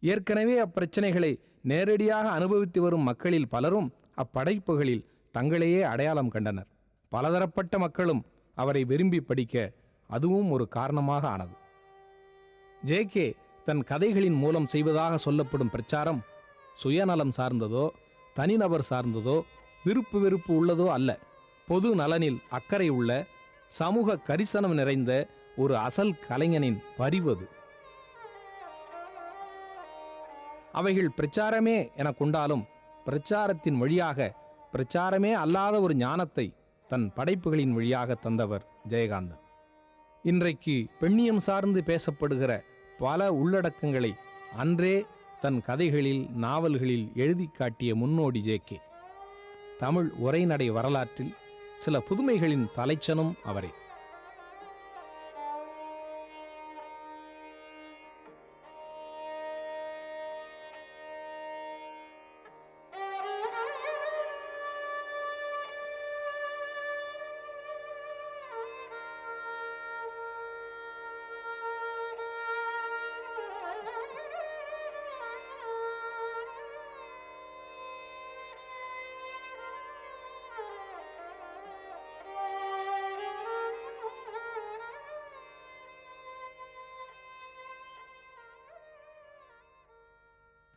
ஏற்கனவே அப்பிரச்சனைகளை நேரடியாக அனுபவித்து வரும் மக்களில் பலரும் அப்படைப்புகளில் தங்களையே அடையாளம் கண்டனர். பலதரப்பட்ட மக்களும் அவரை விரும்பி படிக்க அதுவும் ஒரு காரணமாக ஆனது. ஜே.கே. தன் கதைகளின் மூலம் செய்வதாக சொல்லப்படும் பிரச்சாரம் சுயநலம் சார்ந்ததோ தனிநபர் சார்ந்ததோ விருப்பு வெறுப்பு உள்ளதோ அல்ல. பொது நலனில் அக்கறை உள்ள சமூக கரிசனம் நிறைந்த ஒரு அசல் கலைஞனின் பரிவது. அவைகள் பிரச்சாரமே என கொண்டாலும் பிரச்சாரத்தின் வழியாக பிரச்சாரமே அல்லாத ஒரு ஞானத்தை தன் படைப்புகளின் வழியாக தந்தவர் ஜெயகாந்தன். இன்றைக்கு பெண்ணியம் சார்ந்து பேசப்படுகிற பல உள்ளடக்கங்களை அன்றே தன் கதைகளில் நாவல்களில் எழுதி காட்டிய முன்னோடி ஜே.கே. தமிழ் உரைநடை வரலாற்றில் சில புதுமைகளின் தலைச்சனும் அவரே.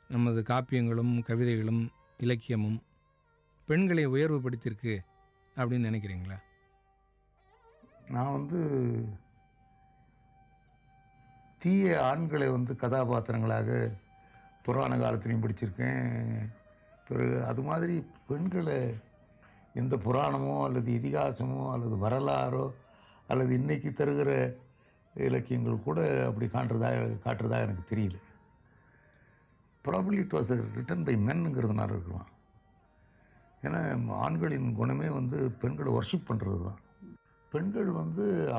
நமது காப்பியங்களும் கவிதைகளும் இலக்கியமும் பெண்களை உயர்வுபடுத்தியிருக்கு அப்படின்னு நினைக்கிறீங்களா? நான் தீய ஆண்களை கதாபாத்திரங்களாக புராண காலத்திலையும் படிச்சிருக்கேன். பிறகு அது மாதிரி பெண்களை எந்த புராணமோ அல்லது இதிகாசமோ அல்லது வரலாறோ அல்லது இன்றைக்கி தருகிற இலக்கியங்கள் கூட அப்படி காட்டுறதா எனக்கு தெரியல. Probably it was written by மென்னுங்கிறதுனால இருக்கலாம். ஏன்னா ஆண்களின் குணமே பெண்களை வர்ஷிப் பண்ணுறது தான். பெண்கள்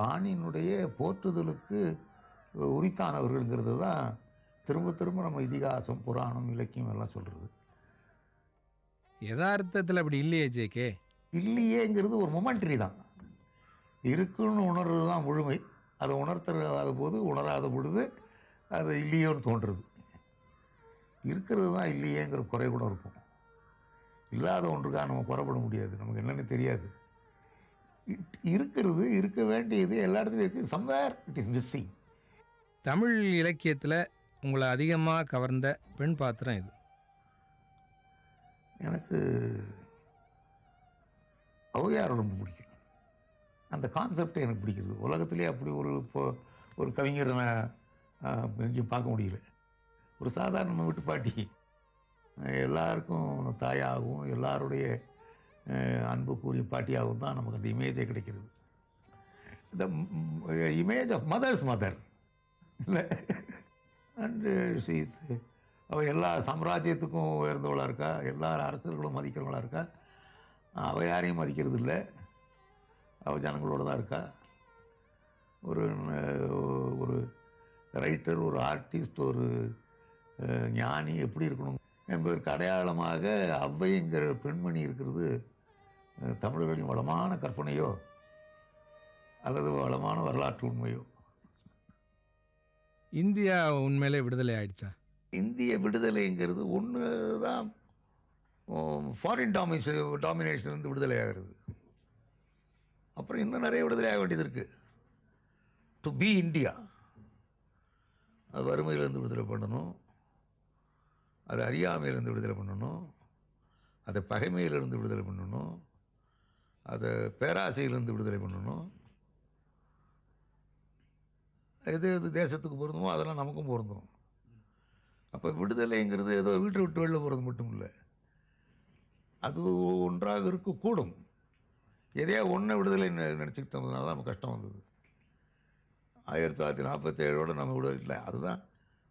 ஆணினுடைய போற்றுதலுக்கு உரித்தானவர்கள்ங்கிறது தான் திரும்ப திரும்ப நம்ம இதிகாசம் புராணம் இலக்கியம் எல்லாம் சொல்கிறது. யதார்த்தத்தில் அப்படி இல்லையே ஜே.கே. இல்லையேங்கிறது ஒரு மொமெண்ட்ரி தான். இருக்குன்னு உணர்றது தான் முழுமை. அதை உணர்த்தாத போது உணராத பொழுது அது இல்லையோன்னு தோன்றுறது. இருக்கிறது தான் இல்லையேங்கிற குறை கூட இருக்கும். இல்லாத ஒன்றுக்காக நம்ம குறைபட முடியாது. நமக்கு என்னென்னு தெரியாது. இருக்கிறது இருக்க வேண்டியது எல்லா இடத்துலையும் இருக்குது. Somewhere it is missing. Tamil இலக்கியத்தில் உங்களை அதிகமாக கவர்ந்த பெண் பாத்திரம் இது? எனக்கு ஔவையார் ரொம்ப பிடிக்கும். அந்த கான்செப்டே எனக்கு பிடிக்கிறது. உலகத்திலே அப்படி ஒரு கவிஞரை நான் எங்கேயும் பார்க்க முடியல. ஒரு சாதாரண வீட்டு பாட்டி எல்லாருக்கும் தாயாகவும் எல்லாருடைய அன்புக்குரிய பாட்டியாகவும் தான் நமக்கு அந்த இமேஜே கிடைக்கிறது. The image of mothers mother இல்லை. அண்டு ஷீஸ் அவள் எல்லா சாம்ராஜ்யத்துக்கும் உயர்ந்தவளாக இருக்கா. எல்லா அரசர்களும் மதிக்கிறவளாக இருக்கா. அவள் யாரையும் மதிக்கிறது இல்லை. அவள் ஜனங்களோடு தான் இருக்கா. ஒரு ரைட்டர், ஒரு ஆர்டிஸ்ட், ஒரு ஞானி எப்படி இருக்கணும் என்பதற்கு அடையாளமாக ஔவைங்கிற பெண்மணி இருக்கிறது தமிழர்களின் வளமான கற்பனையோ அல்லது வளமான வரலாற்று உண்மையோ. இந்தியா உண்மையிலே விடுதலை ஆயிடுச்சா? இந்திய விடுதலைங்கிறது ஒன்று தான். ஃபாரின் டாமினேஷன் விடுதலை ஆகிறது. அப்புறம் இன்னும் நிறைய விடுதலை ஆக வேண்டியது இருக்குது. டு பி இந்தியா, அது வறுமையிலேருந்து விடுதலை பண்ணணும், அது அறியாமையிலேருந்து விடுதலை பண்ணணும், அதை பகைமையிலிருந்து விடுதலை பண்ணணும், அதை பேராசையிலிருந்து விடுதலை பண்ணணும். எது எது தேசத்துக்கு பொருந்துமோ அதெல்லாம் நமக்கும் பொருந்தும். அப்போ விடுதலைங்கிறது ஏதோ வீட்டை விட்டு வெளில போகிறது மட்டும் இல்லை, அது ஒன்றாக இருக்கக்கூடும். எதையா ஒன்றை விடுதலை நினச்சிக்கிட்டதுனால தான் நமக்கு கஷ்டம் வந்தது. 1947 நம்ம விடுதலை இல்லை. அதுதான்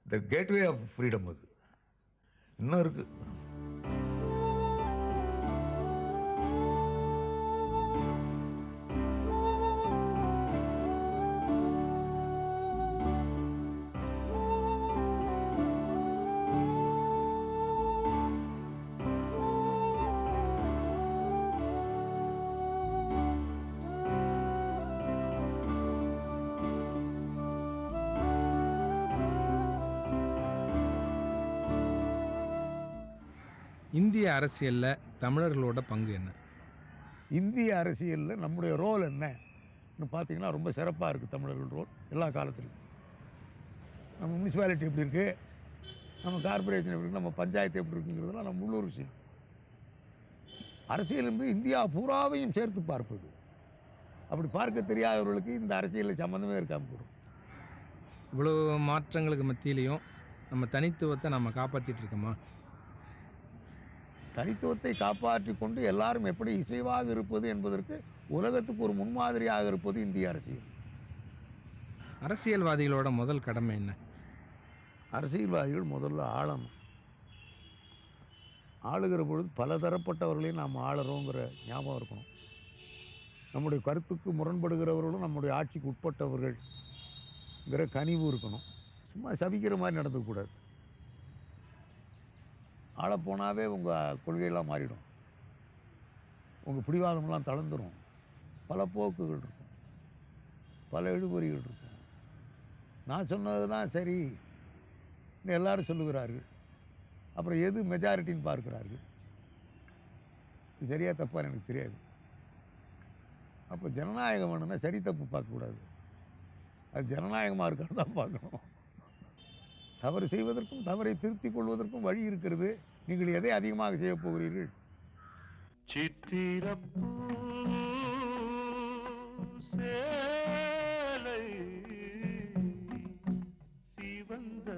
த கேட்வே ஆஃப் ஃப்ரீடம். அது இன்னும் இருக்குது. இந்திய அரசியலில் தமிழர்களோட பங்கு என்ன? இந்திய அரசியலில் நம்முடைய ரோல் என்னன்னு பார்த்தீங்கன்னா ரொம்ப சிறப்பாக இருக்குது தமிழர்கள் ரோல் எல்லா காலத்துலையும். நம்ம முனிசிபாலிட்டி எப்படி இருக்குது, நம்ம கார்பரேஷன் எப்படி இருக்குது, நம்ம பஞ்சாயத்து எப்படி இருக்குங்கிறதுலாம் நம்ம உள்ளூர் விஷயம். அரசியல் என்பது இந்தியா பூராவையும் சேர்த்து பார்ப்பது. அப்படி பார்க்க தெரியாதவர்களுக்கு இந்த அரசியலில் சம்மந்தமே இருக்காமல் போடும். இவ்வளோ மாற்றங்களுக்கு மத்தியிலையும் நம்ம தனித்துவத்தை நம்ம காப்பாற்றிட்டு இருக்கோமா? தனித்துவத்தை காப்பாற்றி கொண்டு எல்லாரும் எப்படி இசைவாக இருப்பது என்பதற்கு உலகத்துக்கு ஒரு முன்மாதிரியாக இருப்பது இந்திய அரசியல். அரசியல்வாதிகளோட முதல் கடமை என்ன? அரசியல்வாதிகள் முதல்ல ஆளணும். ஆளுகிற பொழுது பலதரப்பட்டவர்களையும் நாம் ஆளுறோங்கிற ஞாபகம் இருக்கணும். நம்முடைய கருத்துக்கு முரண்படுகிறவர்களும் நம்முடைய ஆட்சிக்கு உட்பட்டவர்கள்ங்கிற கனிவு இருக்கணும். சும்மா சபிக்கிற மாதிரி நடந்துக்கூடாது. ஆளப்போனாவே உங்கள் கொள்கையெல்லாம் மாறிடும், உங்கள் பிடிவாதமெல்லாம் தளர்ந்துடும். பல போக்குகள் இருக்கும், பல இழுபறிகள் இருக்கும். நான் சொன்னது தான் சரி எல்லாரும் சொல்லுகிறார்கள், அப்புறம் எது மெஜாரிட்டின்னு பார்க்கிறார்கள். இது சரியாக தப்பான்னு எனக்கு தெரியாது. அப்போ ஜனநாயகம் வேணும்னா சரி தப்பு பார்க்கக்கூடாது, அது ஜனநாயகமாக இருக்கான்னு தான் பார்க்கணும். தவறு செய்வதற்கும் தவறை திருத்திக் கொள்வதற்கும் வழி இருக்கிறது. நீங்கள் எதை அதிகமாக செய்ய போகிறீர்கள்? சித்திரப்பூ சேலை சிவந்த